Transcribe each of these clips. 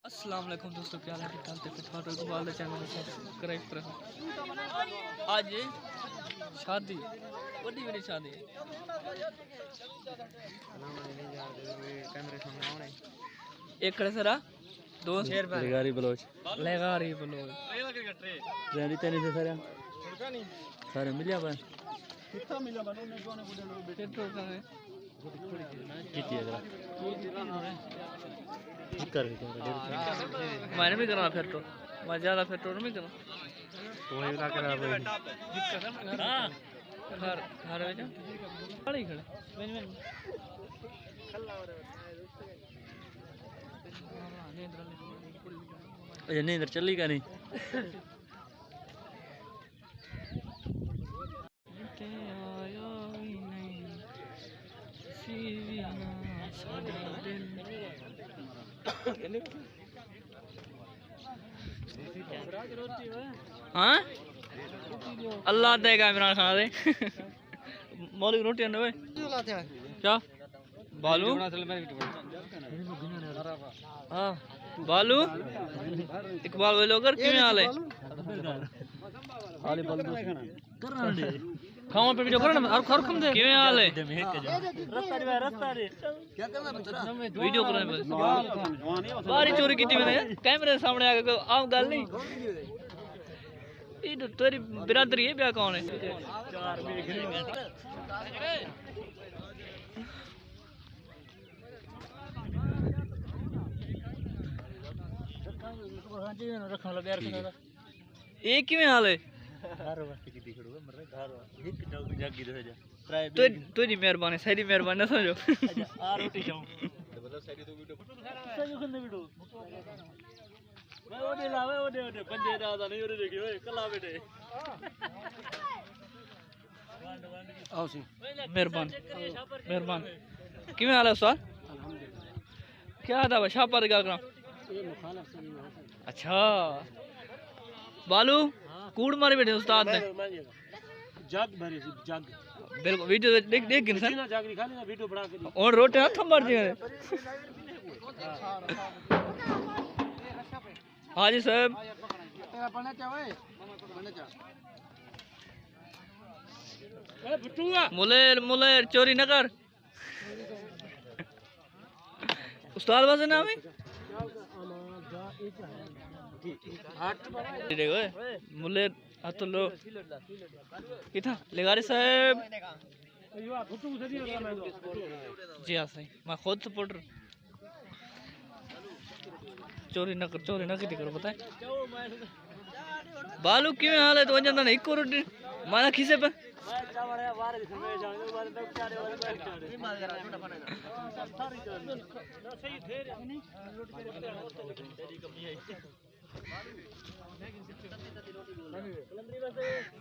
अस्सलाम वालेकुम दोस्तों, क्या हाल है? डालते फिट वाले चैनल सब्सक्राइब करो। आज शादी बड़ी बड़ी शादी है। एक खड़े सरा दोस्त लेगारी बलोच रेडी तेरी से सारे सारे मिल जा कितना मिला बनो ने कोने बुढ़े पेट्रोल का है कितनी है जरा कर मैंने भी करना फिर तो मैं ज़्यादा पेट्रोल नहीं करना तो वही ला के हां घर घर में खड़े खड़े मैंने अच्छा नहीं इधर चली का नहीं हाँ अल्लाह देगा इमरान खान दे मौलिक रोटी अंडे क्या बालू हाँ बालू इकबाल वो लोग किमें हाल है खाओ पे वीडियो करो ना और खर खम दे किमें हाल है रास्ता रे क्या करना बेचारा वीडियो करना बस बारी चोरी की मैंने कैमरे सामने आ गए आम गल नहीं ये तेरी बिरादरी है ब्याह कौन है चार एक किमें हाल है तो जी मेहरबानी सारी मेहरबानी समझो आ रोटी खाऊं मतलब सारी तो वीडियो सही खंदे वीडियो मैं ओडे लावे ओडे ओडे बंदे दादा नहीं ओडे देखियो ओए कला बेटे आओ सी मेहरबान मेहरबान किवें हाल है उस्ताद अल्हम्दुलिल्लाह क्या था शापर क्या करा ये मुखालफ से नहीं हो अच्छा बालू कूड़ मारे बैठे उस्ताद ने जग भरे जग बिल्कुल वीडियो देख देख गिन सर जग निकाल लेना वीडियो बना के और रोटे हाथ मार दिए हां जी साहब तेरा पढ़ना चाहे पढ़ना चाहे ए फटुआ मुलेर मुलेर चोरी न कर उस्ताद वासे नाम है देखो मुलेर हाथ लो किथा लेगारी साहब जी हाँ सही मैं खुद सपोर्टर चोरी न करो पता है बालू किवें हाल है तो वजन नहीं को रोटी माना खीसे पे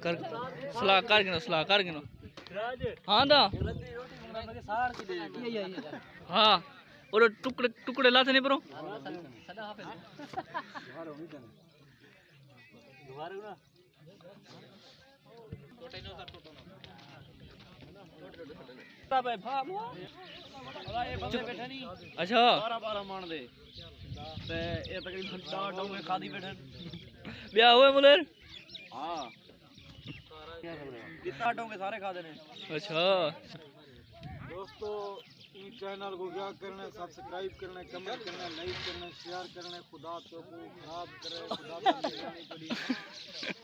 कर सलाह कर गिनो हाँ दा हाँ और टुकड़े टुकड़े लाते नहीं परो अच्छा 12 मान दे ते ये तकरीबन 4 डोंगे खादी बैठे ब्याह हुए मुलेर हां कितना डोंगे सारे खा देने अच्छा दोस्तों इस चैनल को क्या करना है सब्सक्राइब करना है कमेंट करना है लाइक करना है शेयर करना है खुदा तो को खराब करे खुदा बंदे करी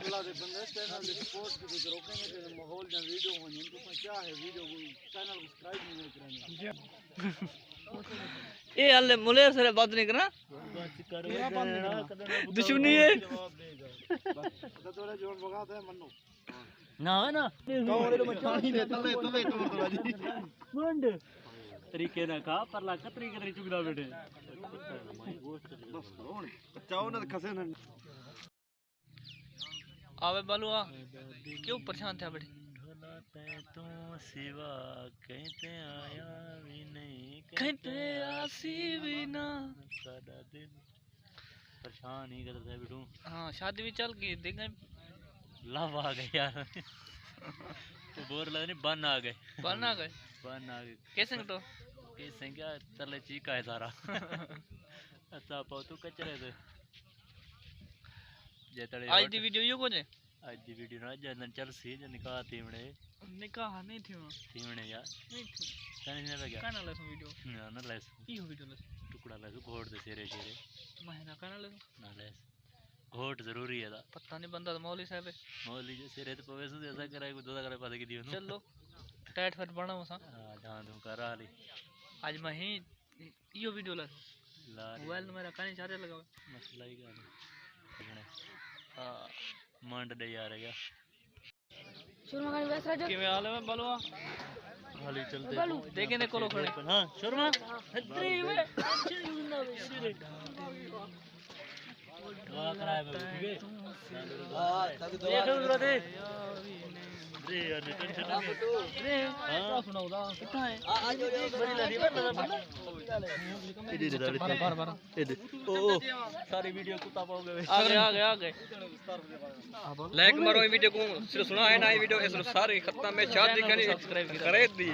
अल्लाह दे बंदे चैनल दे सपोर्ट की रोकेंगे तो माहौल में वीडियो होनी तो क्या है वीडियो को चैनल को सब्सक्राइब नहीं करेंगे ए अल्ले मुलेर से बात नहीं करना दुश्मनी है तो थोड़ा जोर भगाता है मन्नो ना है ना कौन तो मचानी ने तले तले तो जी मुंड तरीके ना का परला कतरी कतरी चुगदा बैठे बस कौन बचाओ ना खसे ना आवे बालू आ क्यों परेशान थे बेटे तू सिवा कहते आया भी नहीं कहते आसी भी ना सादा दिल परेशान ही करता है बेटू हां शादी भी चल गई देख लाभ आ गए यार तो बोर लग नहीं बन आ गए कैसे तो कैसे क्या चले चीका है सारा अच्छा पाओ तू कचरे दे जेतड़े आज दी वीडियो यो कोने आज दी वीडियो ना जनन चलसी जो निकाह थीमणे निकाह नहीं थी थीमणे यार नहीं थी कने ने लगा काना ले वीडियो ना ना लेस ई हो वीडियो ले टुकड़ा ले घोड़ दे शेरे शेरे महीना काना ले ना लेस घोट जरूरी है दा पता नहीं बंदा तो मौलवी साहब है मौली जो शेरे तो पवे से ऐसा कराए को दोदा करे पासे की दियो चलो टाइट फट बना मसा हां जान दूं करा ली आज मही यो वीडियो ले ला मोबाइल मेरा कानी चार्जर लगा मसला ही गाने हां मंड दे यार क्या शोरमा खाने बैठ रहा किਵੇਂ हाल है बलवा खाली चलते देखे ने कोलो खड़े हां शर्मा हद्री वे दुआ कराए बाबू ठीक है हां तभी दुआ कर दे रे यार टेंशन ना रे क्या सुनाओ दा कितना है आज बड़ी लड़ी पर बार ओ सारी वीडियो कुत्ता पाओगे आ गए लाइक मारो ये वीडियो को सिर्फ सुना है ना ये वीडियो इसमें सारी खत्म में शादी करनी सब्सक्राइब खरीद दी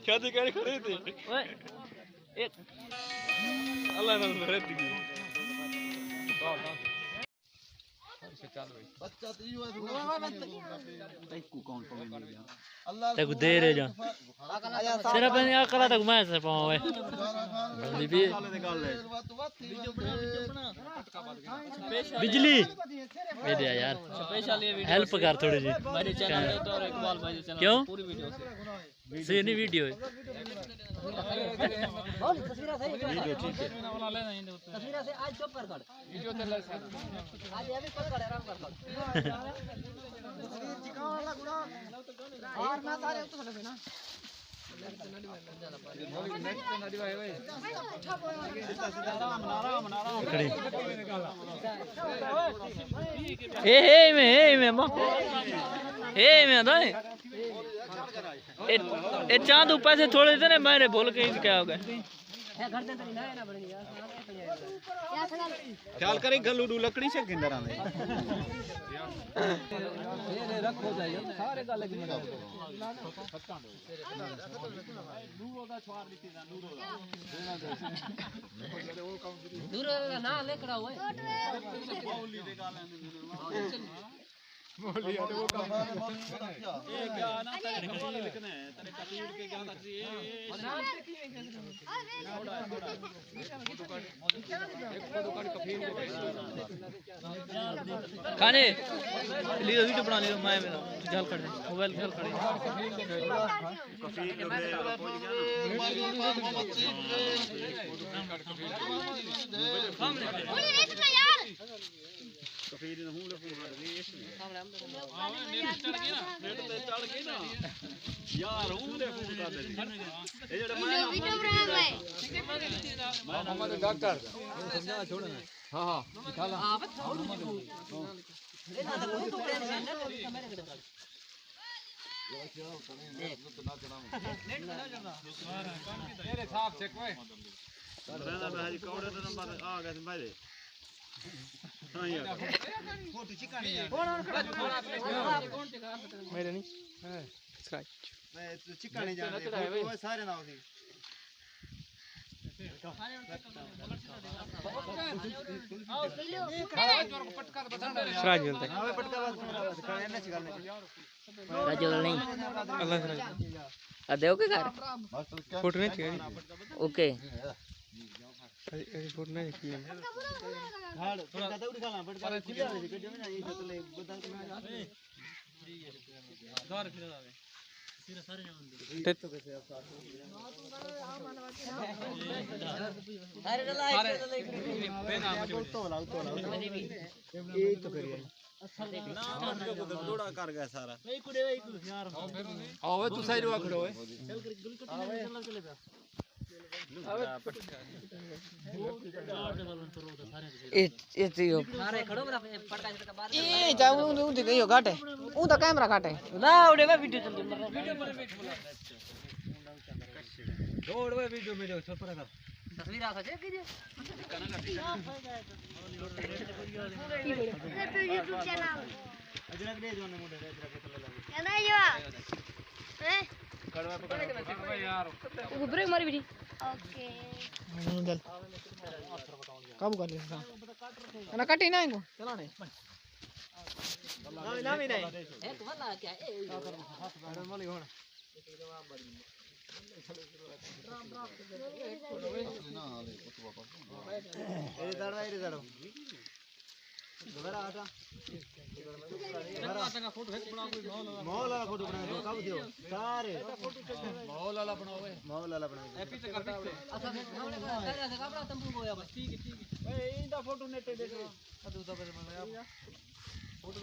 शादी करनी खरीद दी ओए एक अल्लाह ने खरीद दी बच्चा तो यो है को कौन कौन अल्लाह तक दे रे जा तेरा बने अकला तक मैं से पावे बीबी बिजली दे दे यार स्पेशल ये वीडियो हेल्प कर थोड़ी जी मेरे चैनल पे तो इकबाल भाई के चैनल क्यों पूरी वीडियो से से नहीं वीडियो है वीडियो ठीक है तस्वीर से आज चुप कर वीडियो चल रहा है आज ये भी कर आराम कर तस्वीर चिका वाला गुना और ना सारे तो चले ना ए चांद ऊपर से थोड़े से ना मैंने बोल के क्या हो गया ख्याल करें गल्लू डू लकड़ी से किंदर आंदे रखो जाइए सारे गल की दूर ना लेकड़ा हुए बोली यार वो काम ये क्या ना तेरे कफील लिखना है तेरे कफील के क्या तक ये खाने लियो वीडियो बना लियो मैं मेरा जल कर दे मोबाइल जल कर कफील लोग पहुंच गया ना कफील ने हूं ले फोन कर दी हां नेट चढ़ गई ना नेट पे चढ़ गई ना यार हूं ले फोन कर दे ए जेड़ा मैं वीडियो बना मैं हमारे डॉक्टर समझा छोड़ ना हां हां दिखा ला मेरे साहब से कोई रहना भाई कौड़े तो नंबर आ गए भाई हां यार फोटो चिकानी मेरे नहीं हां स्क्रैच मैं तो चिकानी जान रहे वो सारे ना होती स्क्रैच बोलते हैं हां पटका बात खड़े ना चिकाने राजू नहीं अल्लाह से आ देओ के घर फोटो नहीं चाहिए ओके फोटो नहीं चाहिए हां थोड़ा उड़ खाना पटका खुले रहे के जमीन ये तो ले बता घर फिर आवे सिरा सारे जान अरे ये तो करिए ना थोड़ा कर गया सारा ए कुड़े यार आओ तू साइड वा खड़ो है चल कर गुलकट में चले जा ए तियो सारे खड़ो बरा पटका से बात ए जाऊ ऊ दिखयो घाटे ऊ तो कैमरा घाटे ना उड़े में वीडियो चल वीडियो पर वेट बोला छोड़ वे वीडियो में छोड़ पर कर तस्वीर आ सके कीजिए YouTube channel. अजनक दे जोने मुंडे रे तेरा के चला Yana yo. ब्रेक मारी बेटी ओके काबू कर ले ना कटे ना इनको चलाने ना भी नहीं ए तुम्हारा क्या ए मोली होना ए दाड़ो दोबारा आता फोटो माहौल वाला फोटो बना कब दियो सारे माहौल वाला बनाओ हैप्पी से कर अच्छा कपड़ा तंबू होया बस ठीक है ए इंदा फोटो नेट पे देखो अदू तो बस मैं फोटो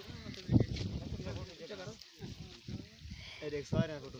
करो ए देख सारे फोटो